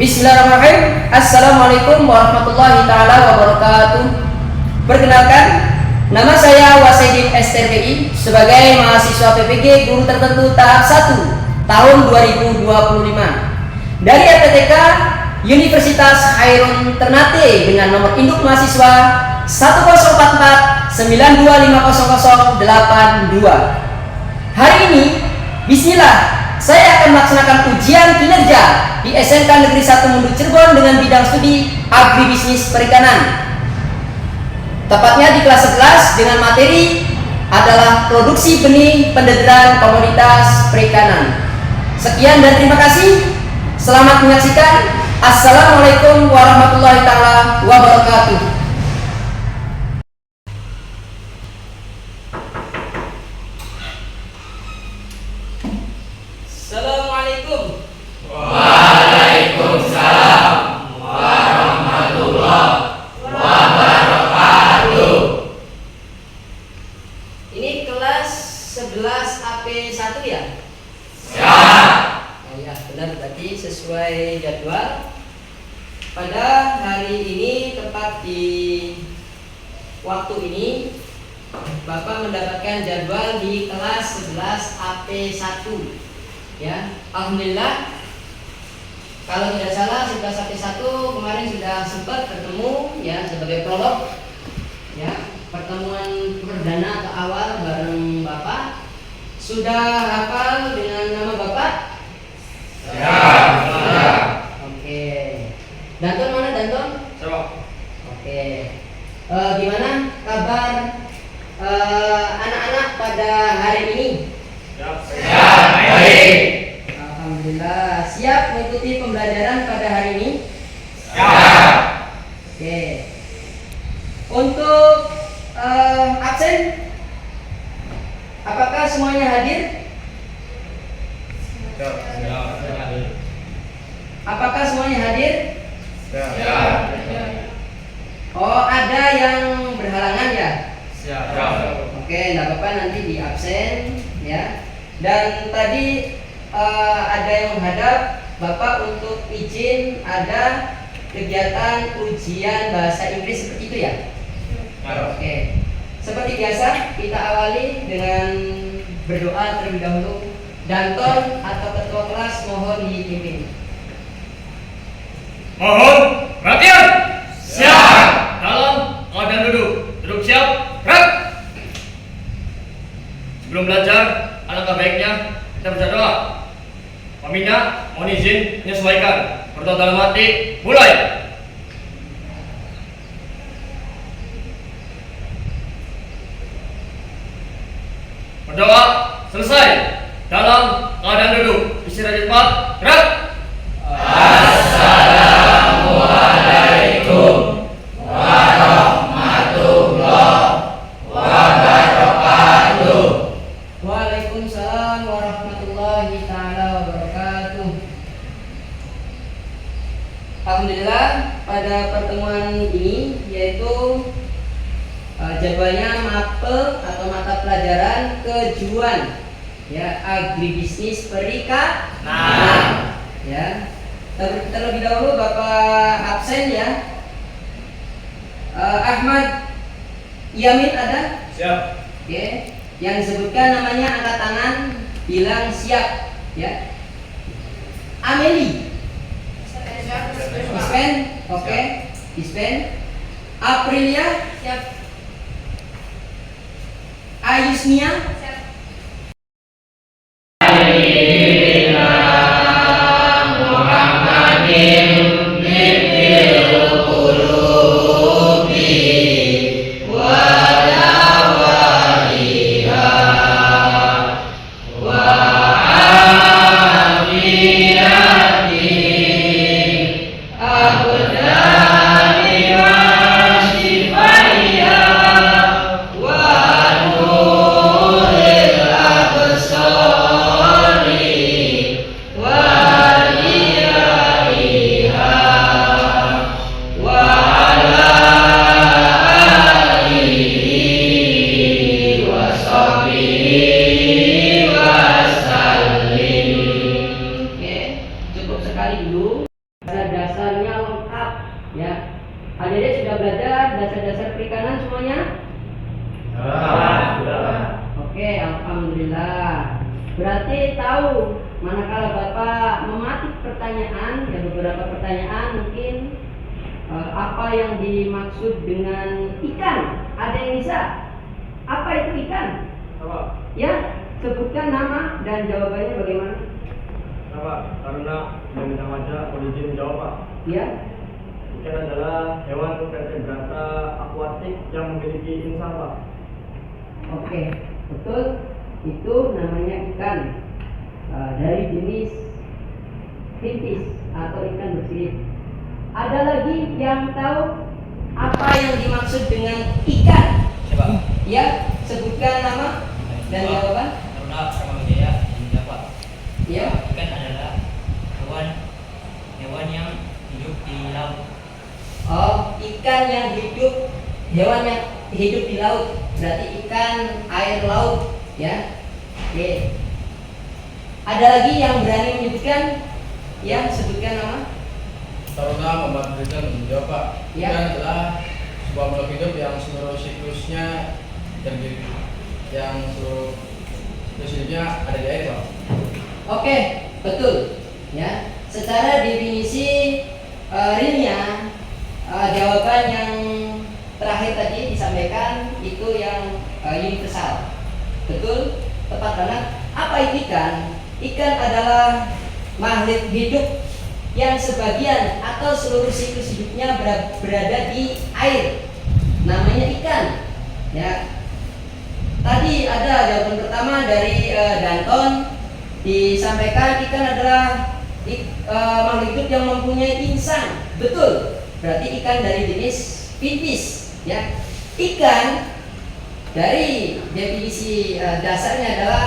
Bismillahirrahmanirrahim. Assalamualaikum warahmatullahi taala wabarakatuh. Perkenalkan, nama saya Wasidin STPI sebagai mahasiswa PPG Guru Tertentu tahap 1 tahun 2025 dari APTK Universitas Khairun Ternate dengan nomor induk mahasiswa 104492500082. Hari ini, bismillah, saya akan melaksanakan ujian kinerja di SMK Negeri 1 Mundu Cirebon dengan bidang studi agribisnis perikanan. Tepatnya di kelas 11 dengan materi adalah produksi benih pendederan komoditas perikanan. Sekian dan terima kasih. Selamat menyaksikan. Assalamualaikum warahmatullahi taala wabarakatuh. Assalamualaikum. Waalaikumsalam warahmatullahi wabarakatuh. Ini kelas 11 AP1 ya? Siap. Oh ya, benar, berarti sesuai jadwal. Pada hari ini tepat di waktu ini Bapak mendapatkan jadwal di kelas 11 AP1. Ya, alhamdulillah. Kalau tidak salah 11 AP1 kemarin sudah sempat bertemu ya sebagai prolog. Ya, pertemuan perdana atau awal bareng Bapak. Sudah hafal dengan nama Bapak? Siap. Oke. Danton mana Danton? Siap. Oke. Gimana kabar anak-anak pada hari ini? Siap. Baik. Alhamdulillah. Siap mengikuti pembelajaran pada hari ini? Siap. Oke. Untuk absen, apakah semuanya hadir? Siap. Apakah semuanya hadir? Siap. Oh, ada yang berhalangan ya? Siap. Oke, enggak apa-apa, nanti di absen ya. Dan tadi ada yang menghadap Bapak untuk izin ada kegiatan ujian bahasa Inggris seperti itu ya? Oke. Seperti biasa kita awali dengan berdoa terlebih dahulu. Danton atau ketua kelas mohon dipimpin. Mohon perhatian. Siap. Dalam keadaan duduk. Duduk siap. Gerak. Sebelum belajar, alangkah baiknya kita baca doa. Meminta, mohon izin menyesuaikan. Berdoa dalam hati. Mulai. Berdoa selesai. Dalam keadaan duduk. Istirahat cepat. Gerak. Assalamualaikum warahmatullahi wabarakatuh. Waalaikumsalam warahmatullahi taala wabarakatuh. Alhamdulillah, pada pertemuan ini yaitu jadwalnya mapel atau mata pelajaran kejuan ya, agribisnis perikanan ya. Terlebih dahulu Bapak absen ya. Ahmad Yamin ada? Siap. Oke. Yang disebutkan namanya angkat tangan, bilang siap ya. Ameli Dispen? Oke. Dispen. Aprilia? Siap. Ayusnia? Dasar-dasarnya lengkap ya. Adik-adik sudah belajar dasar-dasar perikanan semuanya? Oke, alhamdulillah. Berarti tahu manakala Bapak mematik pertanyaan, ya beberapa pertanyaan mungkin apa yang dimaksud dengan ikan? Ada yang bisa? Apa itu ikan? Apa? Ya, sebutkan nama dan jawabannya bagaimana? Kenapa? Karena yang minta aja mau izin menjawab Pak. Ya, Ikan adalah hewan vertebrata akuatik yang memiliki insang Pak. oke, betul. Itu namanya ikan dari jenis finfish atau ikan bersirip. Ada lagi yang tahu apa yang dimaksud dengan ikan? Siapa? Ya, sebutkan nama dan jawaban. Karena Sriwijaya mendapat Ya, ikan adalah hewan yang hidup di laut. oh, ikan yang hidup, hewan yang hidup di laut. Berarti ikan air laut, ya. Oke. Ada lagi yang berani menyebutkan? Ya, sebutkan nama. Taruna Muhammad Rizal menjawab Pak. Ya. Ikan adalah sebuah makhluk hidup yang seluruh siklusnya terdiri, yang seluruh siklus hidupnya ada di air Pak. Oke, betul. Ya, secara definisi realnya jawaban yang terakhir tadi disampaikan itu yang universal. Betul, tepat banget. Apa itu ikan? Ikan adalah makhluk hidup yang sebagian atau seluruh siklus hidupnya berada di air. Namanya ikan. Ya. Tadi ada jawaban pertama dari Danton, disampaikan ikan adalah makhluk hidup yang mempunyai insang. Betul. Berarti ikan dari jenis finfish, ya. Ikan dari definisi dasarnya adalah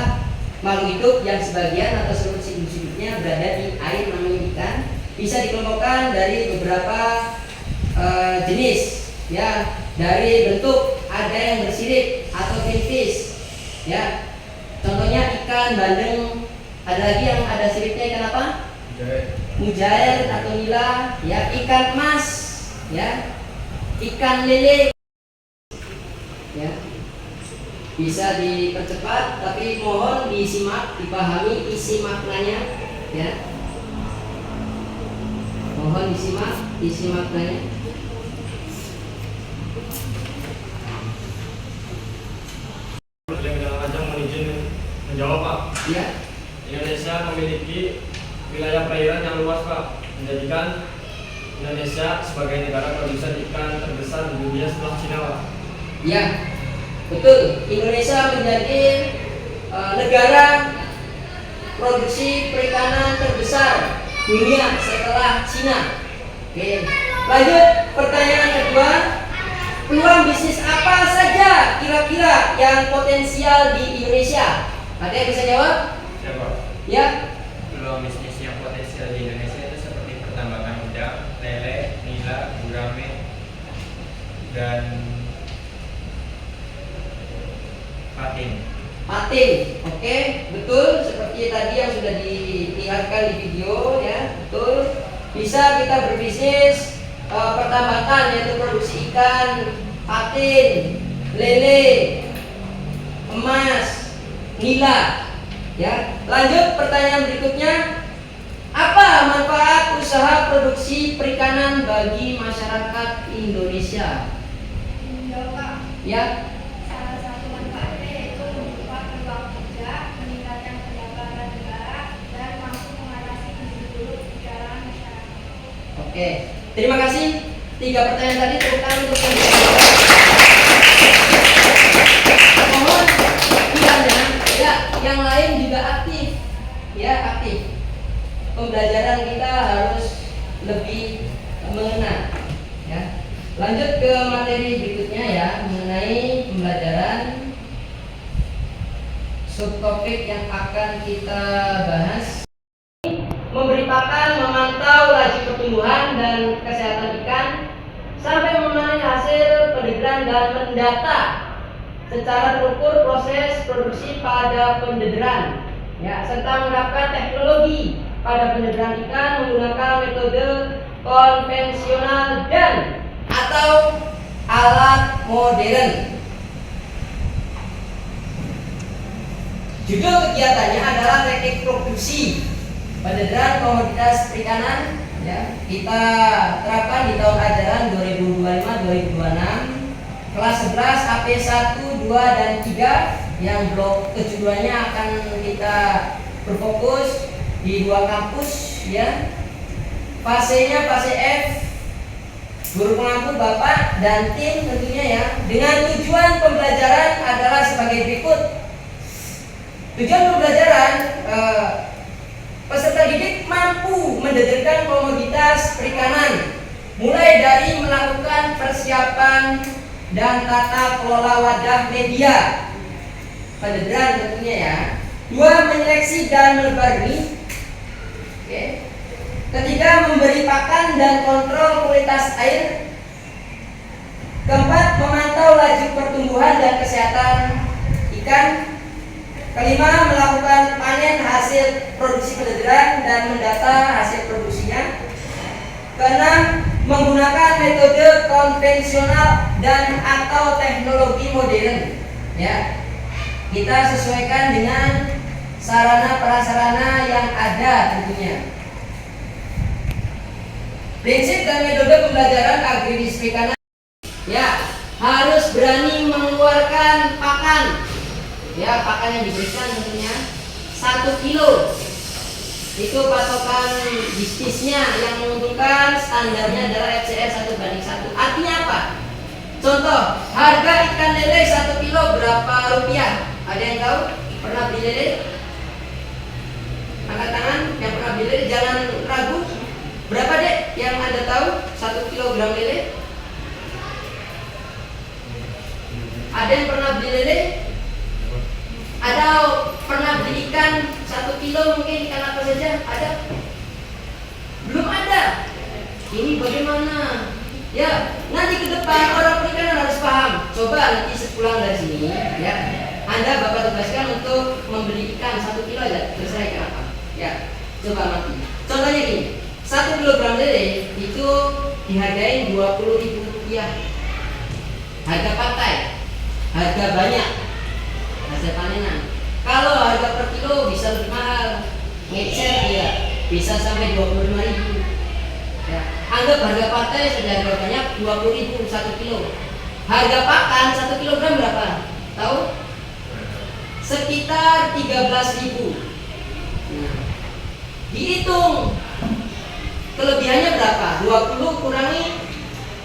makhluk hidup yang sebagian atau seluruh siklus hidupnya berada di air, namanya ikan. Bisa dikelompokkan dari beberapa jenis, ya. Dari bentuk ada yang bersirip atau finfish, ya. Contohnya ikan bandeng. Ada lagi yang ada siripnya, ikan apa? Mujair atau nila, ya. Ikan emas, ya. Ikan lele, ya. Bisa dipercepat, tapi mohon disimak, dipahami isi maknanya, ya. Mohon disimak isi maknanya. Yang minta aja mau izin menjawab Pak. Ya, Indonesia memiliki wilayah perairan yang luas Pak, menjadikan Indonesia sebagai negara produsen ikan terbesar di dunia setelah Cina Pak. ya, betul. Indonesia menjadi negara produksi perikanan terbesar dunia setelah Cina. Oke, lanjut pertanyaan kedua. Peluang bisnis apa saja kira-kira yang potensial di Indonesia? Ada yang bisa jawab? Siapa? Ya, Peluang bisnis yang potensial di Indonesia itu seperti pertambangan udang, lele, nila, gurame, dan patin. patin. Oke, betul. Seperti tadi yang sudah dilihatkan di video, ya, betul. Bisa kita berbisnis pertambangan, yaitu produksi ikan, patin, lele, emas, nila. Ya, lanjut pertanyaan berikutnya. Apa manfaat usaha produksi perikanan bagi masyarakat Indonesia? Bapak, Ya, salah satu manfaatnya yaitu membuka peluang kerja, meningkatkan pendapatan negara, dan mampu mengatasi gizi buruk di kalangan masyarakat. oke. Terima kasih. 3 pertanyaan tadi tepuk tangan untuk yang mohon kiranya ya yang lain juga aktif, ya, aktif. Pembelajaran kita harus lebih mengena, ya. Lanjut ke materi berikutnya, ya, mengenai pembelajaran subtopik yang akan kita bahas. Memberi pakan, memantau laju pertumbuhan dan kesehatan ikan, sampai memanen hasil pendederan dan mendata secara terukur proses produksi pada pendederan, ya, serta menerapkan teknologi pada penyederaan ikan menggunakan metode konvensional dan atau alat modern. Judul kegiatannya adalah teknik produksi penyederaan komoditas perikanan. Ya, kita terapkan di tahun ajaran 2025-2026 kelas 11 AP 1, 2, dan 3 yang blok kejuruannya akan kita berfokus di 2 kampus ya. Fasenya fase F, guru pengampu Bapak dan tim tentunya ya. Dengan tujuan pembelajaran adalah sebagai berikut. Tujuan pembelajaran peserta didik mampu mendeteksi komoditas perikanan mulai dari melakukan persiapan dan tata kelola wadah media penyederaan tentunya ya. 2. Menyeleksi dan melebar benih. Oke. Ketiga, memberi pakan dan kontrol kualitas air. Keempat, memantau laju pertumbuhan dan kesehatan ikan. Kelima, melakukan panen hasil produksi penyederaan dan mendata hasil produksinya. Keenam, menggunakan metode konvensional dan atau teknologi modern. Ya, kita sesuaikan dengan sarana prasarana yang ada tentunya. Prinsip dan metode pembelajaran agribisnis perikanan. Ya, harus berani mengeluarkan pakan. Ya, pakan yang diberikan tentunya 1 kilo. Itu patokan bisnisnya yang menguntungkan, standarnya adalah FCR 1:1. Artinya apa? Contoh, harga ikan lele 1 kilo berapa rupiah? Ada yang tahu? Pernah beli lele? Angkat tangan yang pernah beli lele, jangan ragu. Berapa dek yang Anda tahu 1 kilogram lele? Ada yang pernah beli lele? Ada pernah beli ikan 1 kilo mungkin ikan apa saja? Ada? Belum ada. Ini bagaimana? Ya, nanti ke depan orang perikanan harus paham. Coba nanti sepulang dari sini, ya, Anda Bapak tugaskan untuk membeli ikan 1 kilo aja, terserah ikan apa. Ya, coba nanti. Contohnya gini, 1 kilogram lele itu dihargai Rp20.000. Harga pakai, harga banyak, hasil panenan. Kalau harga per kilo bisa lebih mahal, ngecer ya, bisa sampai 25.000. Ya, anggap harga partai saja harga banyak 20.000 1 kilo. Harga pakan 1 kilogram berapa? Tahu? Sekitar 13.000. Nah, dihitung kelebihannya berapa? 20 kurangi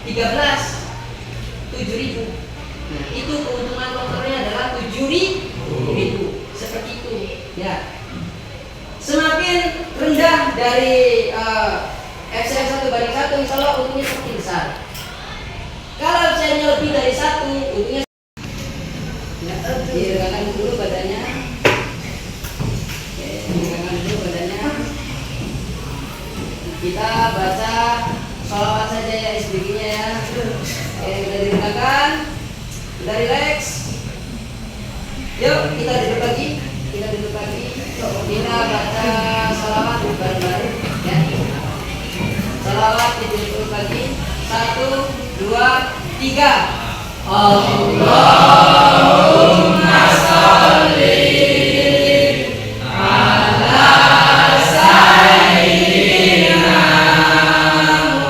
13, 7.000. Nah, itu keuntungan kotornya adalah 7.000. Seperti itu, ya. Semakin rendah dari FCR 1:1, insya Allah untungnya semakin besar. Kalau FCR-nya lebih dari 1, untungnya diregangkan dulu badannya. Oke, diregangkan dulu badannya. Kita baca sholawat saja ya SBG-nya ya. Oke, udah diregangkan, udah relax. Yuk kita duduk lagi, kita baca salawat bareng-bareng ya. Salawat kita duduk lagi. 1, 2, 3. Allahumma sholli ala sayyidina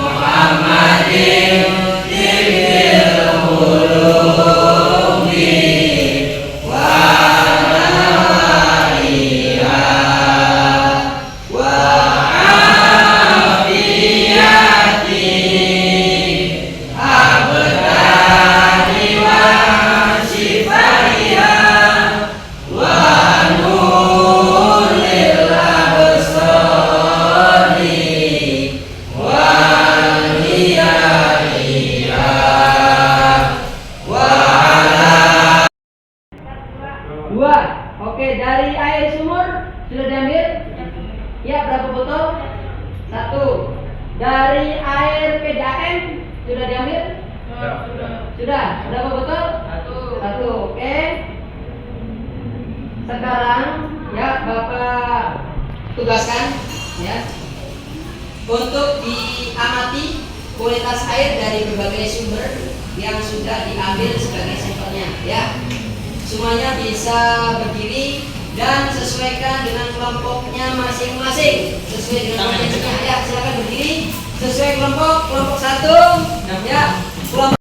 Muhammadin tibbil qulubi Sudah, berapa botol? 1. Oke. Sekarang ya Bapak tugaskan ya ya. Untuk diamati kualitas air dari berbagai sumber yang sudah diambil sebagai sampelnya ya. Semuanya bisa berdiri dan sesuaikan dengan kelompoknya masing-masing sesuai dengan kelompoknya ya. Silakan berdiri sesuai kelompok 1 ya, kelompok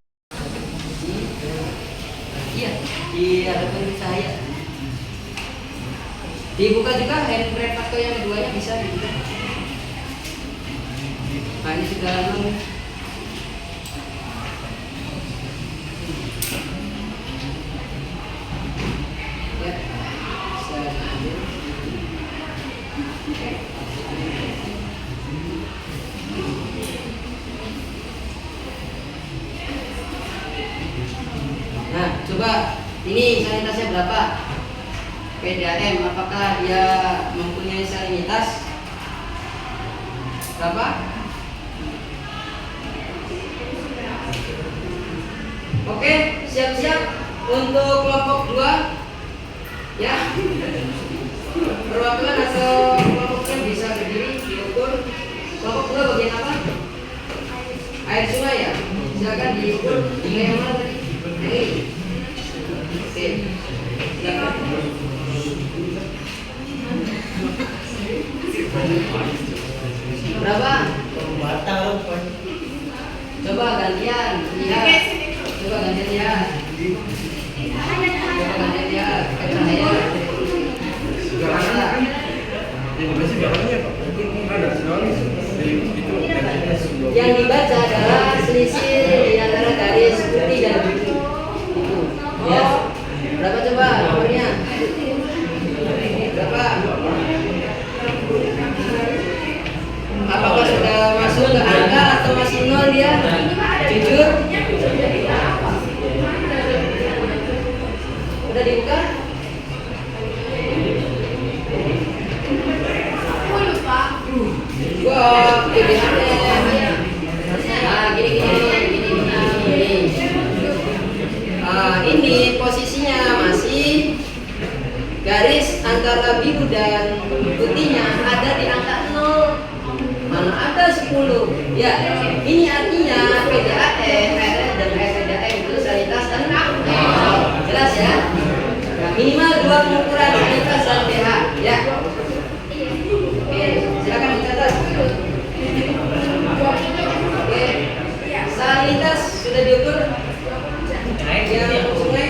iya di hadapan saya. Dibuka juga hand brake atau yang keduanya bisa dibuka. Nah, ini sudah lama. Ya, saya ambil. Nah, coba ini salinitasnya berapa? PDAM, apakah dia mempunyai salinitas berapa? Oke, siap-siap untuk kelompok 2 ya. Perwakilan atau kelompoknya bisa berdiri diukur. Kelompok 2 bagian apa? Air sungai ya. Silakan diukur. Tiga yang mana tadi? Ini. Oke. Silakan. Berapa? Coba gantian lihat. Coba gantian lihat. Coba gantian lihat. Yang dibaca adalah selisih di antara garis putih dan biru. Itu. Ya. Berapa coba nomornya? Berapa? Apakah sudah masuk ke angka atau masih nol dia? Jujur? Udah dibuka? Wah, PDAM. Nah, gini. Ini posisinya masih garis antara biru dan putihnya ada di angka 0. Mana ada 10. Ya, ini artinya PDAM, PRN dan PDAM itu salinitas dan jelas ya. Nah, minimal 2 pengukuran salinitas dan pH ya. Oke, silakan dicatat. Oke, salinitas sudah diukur. Yang sungai.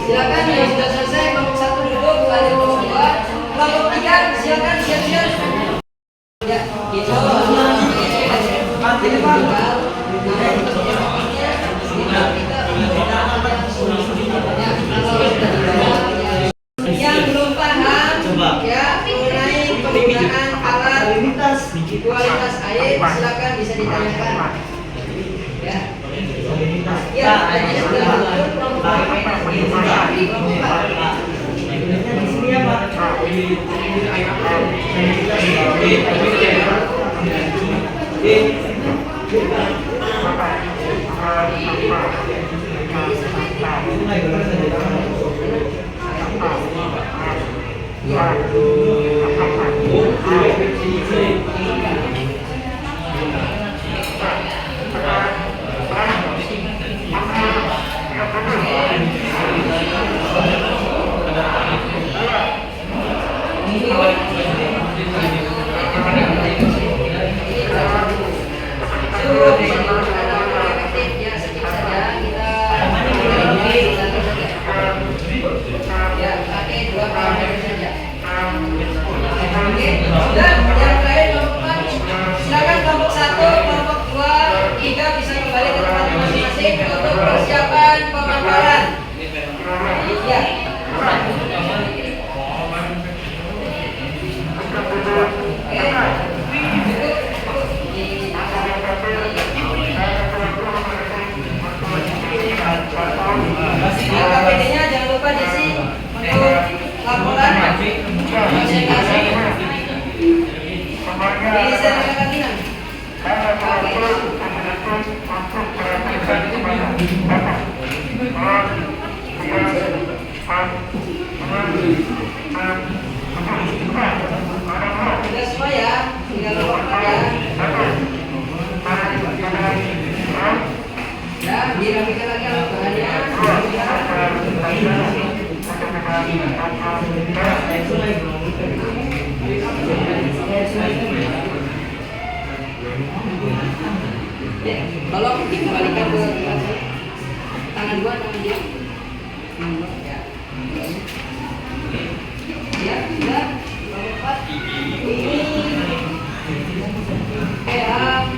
Silakan yang sudah selesai kelompok 1 duduk, lanjut kelompok 2, kelompok 3 silakan siap-siap. Ya, gitu. Yang belum paham ya mengenai penggunaan alat kualitas air silakan bisa ditanyakan. Ya. Ya, tadi sudah silakan kelompok 1, kelompok 2, 3 bisa kembali ke tempat masing-masing untuk persiapan pemaparan. Sudah semua ya, tinggal lompat ya. Ya, dirapikan lagi alat bahannya. Tolong dikembalikan ke tangan dua, tangan dia. Ya, sudah. Lompat. Ini. PA.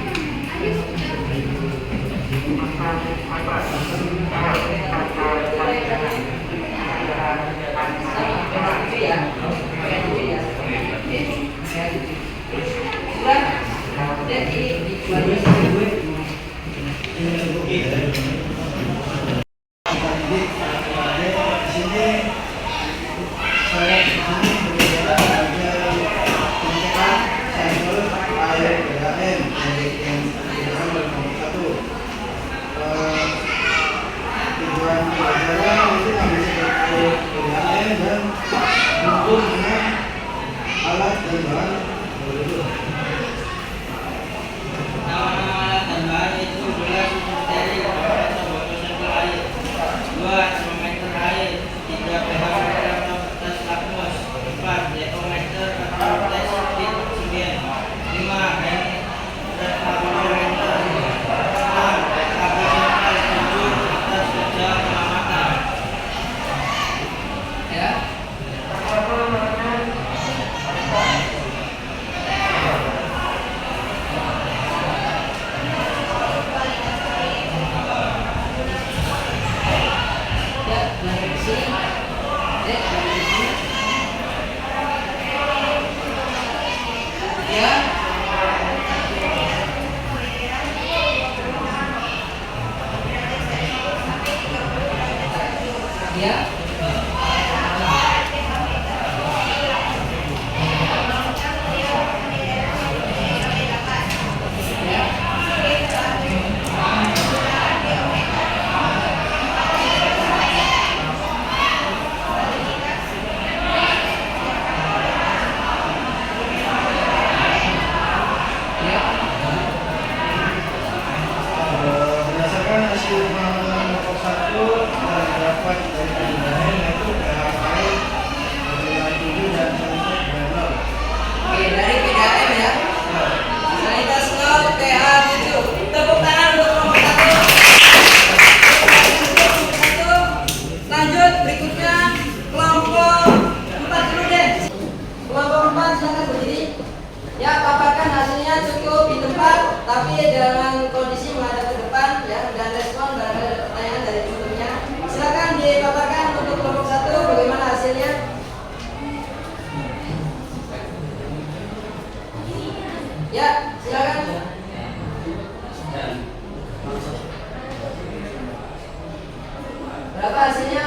Berdasarkan hasil pengamatan nomor 1 dan dapat dari penilaian yaitu PHI bernilai 7 dan sanititas bernilai 0. Oke, dari PDAM ya. Sanititas 0, PH 7. Tepuk tangan untuk nomor 1. Lanjut berikutnya kelompok 4 dulu deh. Kelompok 4 silakan berdiri. Ya, paparkan hasilnya cukup di tempat, tapi dengan kondisi menghadap ke depan ya, dan respon barangkali ada pertanyaan dari teman-temannya. Silakan dipaparkan untuk kelompok 1 bagaimana hasilnya. Ya, silakan. Berapa hasilnya?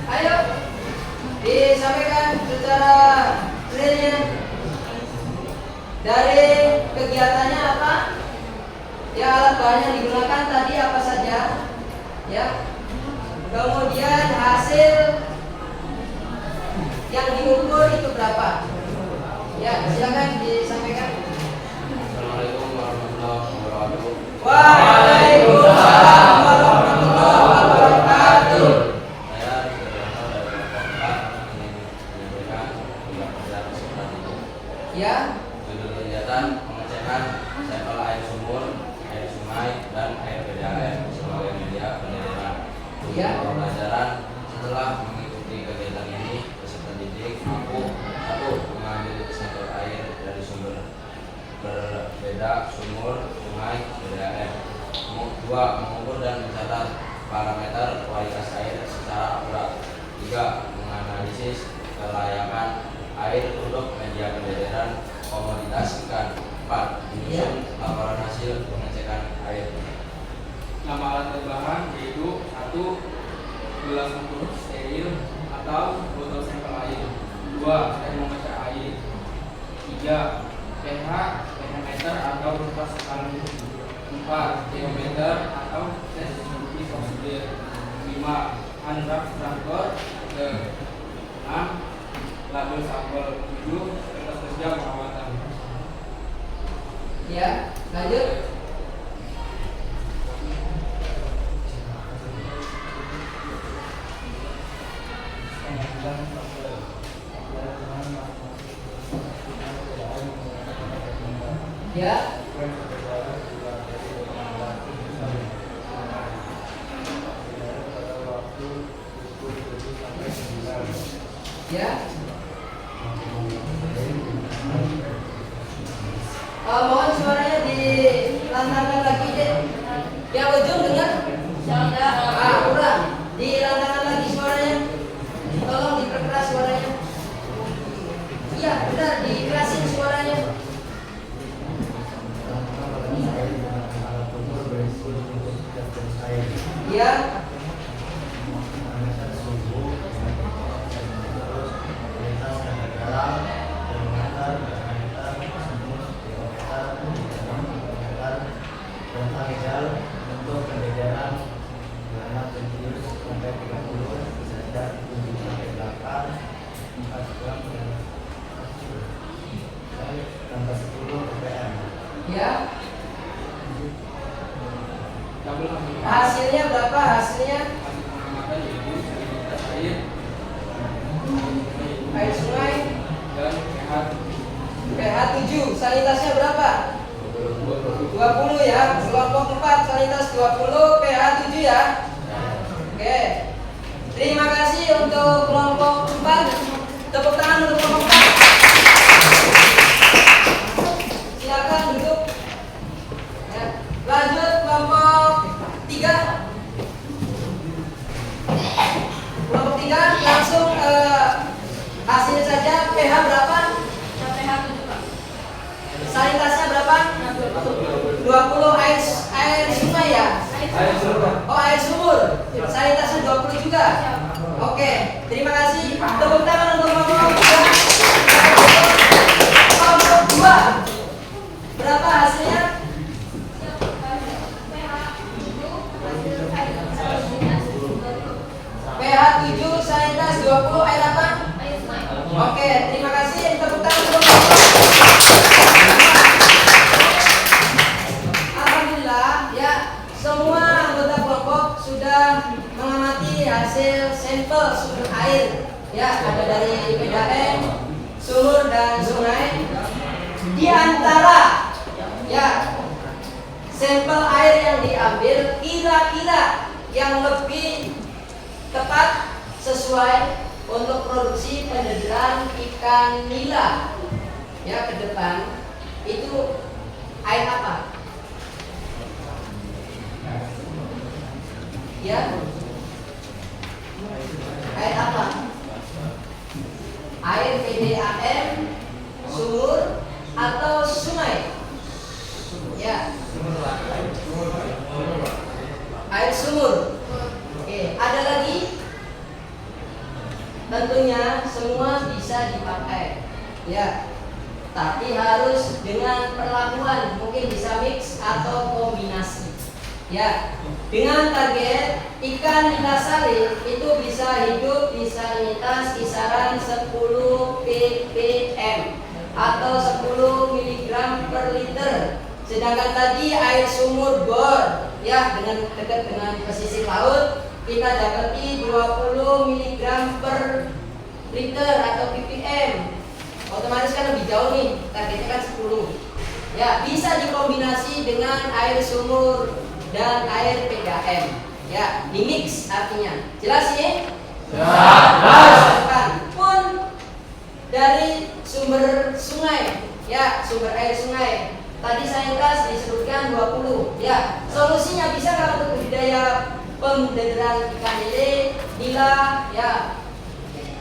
Ayo disampaikan secara realnya. Dari kegiatannya apa? Ya, alat bahan yang digunakan tadi apa saja? Ya. Kemudian hasil yang diukur itu berapa? Ya, silakan disampaikan. Assalamualaikum warahmatullahi wabarakatuh. Waalaikumsalam warahmatullahi wabarakatuh. Saya dari kelompok 4 ingin menyampaikan tugas kerja kesempatan ini. Ya, Judul kegiatan pengecekan sampel air sumur, air sungai, dan air PDAM sebagai media penilaian. Ya. Untuk pelajaran setelah mengikuti kegiatan ini, peserta didik mampu 1. Mengambil sampel air dari sumber berbeda, sumur, sungai, PDAM. 2. Mengukur dan mencatat parameter kualitas air secara akurat. 3. Menganalisis kelayakan air untuk media pendedaran komoditas ikan. 4. Menyusun laporan hasil pengecekan air. Nama alat tambahan yaitu 1. Gelas ukur steril atau botol sampel air. 2. Termometer air. 3. pH meter atau berupa skala 4 termometer atau tes subjektif oksigen. 5 handrak traktor. 6 label sampel. 7 kertas kerja perawatan. Ya, lanjut. Ya. Ya. Mohon suaranya dilantangkan lagi deh. Yang ujung dengar? Kurang. Dilantangkan lagi suaranya. Tolong diperkeras suaranya. Iya, benar, dikerasin suaranya. Ya. Ya. Hasilnya berapa hasilnya? Air sungai Dan pH 7, sanitasnya berapa? 20 ya. Kelompok 4 sanitas 20, pH 7 ya. Oke. Terima kasih untuk kelompok 4. Tepuk tangan untuk kelompok 4. Silakan duduk. Ya. Lanjut kelompok 3. Kelompok 3 langsung hasilnya saja. pH berapa? pH 7 Pak. Sanitasnya berapa? 20. Air sungai ya? Oh, air sumur. Sanitasnya 20 juga. Oke, terima kasih. Tepuk tangan untuk kelompok 3. Kelompok 2. Berapa hasilnya? pH 7, sanitas 20, air apa? Oke, terima kasih. Tepuk tangan untuk kelompok 2. Alhamdulillah ya, semua anggota kelompok sudah mengamati hasil sampel sumber air. Ya, ada dari PDAM, sumur dan sungai. Di antara ya sampel air yang diambil, kira-kira yang lebih tepat sesuai untuk produksi pendederan ikan nila ya ke depan itu air apa? Ya, air apa? Air PDAM, sumur atau sungai? Ya, air sumur. Oke, ada lagi? Tentunya semua bisa dipakai, ya. Tapi harus dengan perlakuan, mungkin bisa mix atau kombinasi, ya. Dengan target ikan nila salib itu bisa hidup di salinitas kisaran 10 ppm atau 10 mg per liter. Sedangkan tadi air sumur bor, ya, dengan dekat dengan pesisir laut, kita dapati 20 mg per liter atau ppm. Otomatis kan lebih jauh nih, targetnya kan 10. Ya, bisa dikombinasi dengan air sumur dan air PDAM. Ya, di mix artinya. Jelas ini? Jelas. Pun dari sumber sungai, ya, sumber air sungai. Tadi sanitas disebutkan 20. Ya, solusinya bisa nggak untuk budidaya pendederan ikan lele, nila, ya,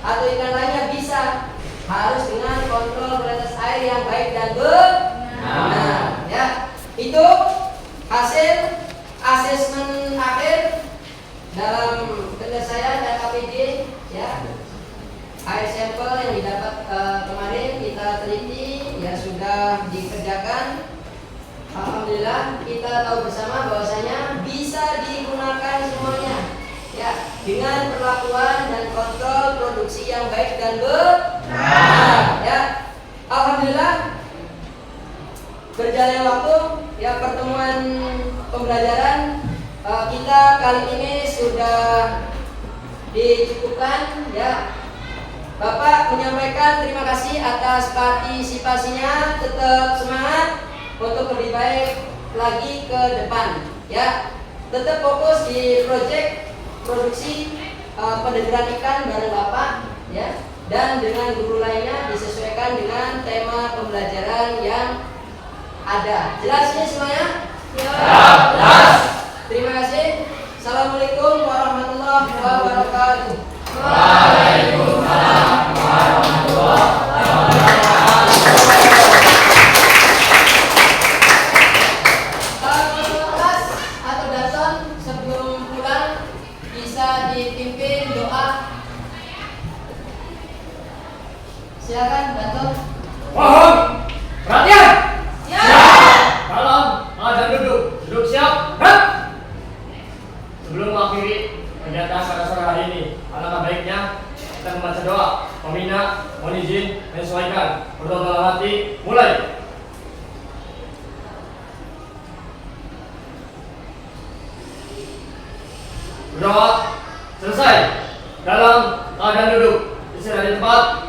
atau ikan lainnya? Bisa. Harus dengan kontrol kualitas air yang baik dan benar. Ya, itu hasil asesmen akhir dalam penyelesaian LKPD, ya. Air sampel yang didapat kemarin kita teliti, ya, sudah sudah dikerjakan. Alhamdulillah kita tahu bersama bahwasanya bisa digunakan semuanya ya dengan perlakuan dan kontrol produksi yang baik dan benar ya. Alhamdulillah berjalannya waktu ya pertemuan pembelajaran kita kali ini sudah dicukupkan ya. Bapak menyampaikan terima kasih atas partisipasinya, tetap semangat untuk lebih baik lagi ke depan ya. Tetap fokus di proyek produksi pendengaran ikan bareng Bapak ya, dan dengan guru lainnya disesuaikan dengan tema pembelajaran yang ada. Jelas ini semuanya? Jelas. Terima kasih. Assalamualaikum warahmatullahi wabarakatuh. Waalaikumsalam warahmatullahi wabarakatuh. Kelas atau Danton sebelum pulang bisa dipimpin doa. Silakan Danton. Mohon perhatian. Salam dan duduk siap. Sebelum mengakhiri kegiatan sore hari ini, alangkah baiknya kita membaca doa pembina, mohon izin menyesuaikan berdoa dalam hati. Mulai. Berdoa selesai dalam keadaan duduk, istirahat di tempat.